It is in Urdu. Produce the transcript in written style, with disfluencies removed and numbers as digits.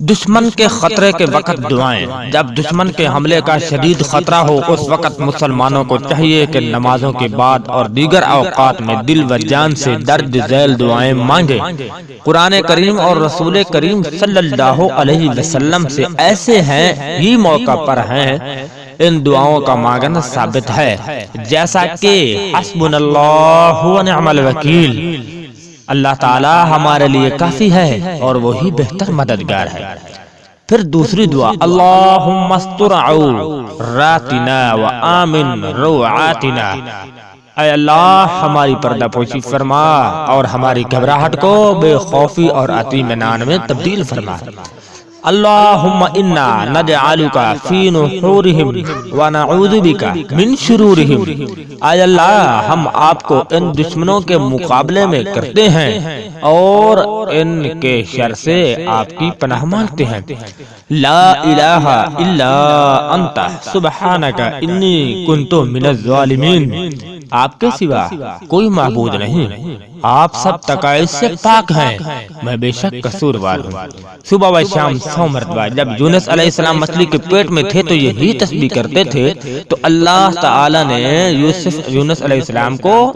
دشمن کے خطرے کے وقت دعائیں۔ جب دشمن کے حملے کا شدید خطرہ ہو اس وقت مسلمانوں کو چاہیے کہ نمازوں کے بعد اور دیگر اوقات میں دل و جان سے درج ذیل دعائیں مانگیں۔ قرآن کریم اور رسول کریم صلی اللہ علیہ وسلم سے ایسے ہیں ہی موقع پر ہیں ان دعاؤں کا مانگنا ثابت ہے، جیسا کہ حسبنا اللہ و نعم الوکیل، اللہ تعالی ہمارے لیے کافی ہے اور وہی بہتر مددگار ہے۔ پھر دوسری دعا اللہم استر عوراتنا و آمن روعاتنا، اے اللہ ہماری پردہ پوشی فرما اور ہماری گھبراہٹ کو بے خوفی اور اطمینان میں تبدیل فرما۔ اللہم انا نجعلک فی نحورہم ونعوذ بک من شرورہم، اے اللہ ہم آپ کو ان دشمنوں کے مقابلے میں کرتے ہیں اور ان کے شر سے آپ کی پناہ مانگتے ہیں۔ لا الہ الا انت سبحانک انی کنت من الظالمین، آپ کے سوا کوئی معبود نہیں، آپ سب تقائص سے پاک ہیں، میں بے شک قصوروار ہوں۔ صبح و شام 100 مرتبہ جب یونس علیہ السلام مچھلی کے پیٹ میں تھے تو یہی تسبیح کرتے تھے، تو اللہ تعالی نے یونس علیہ السلام کو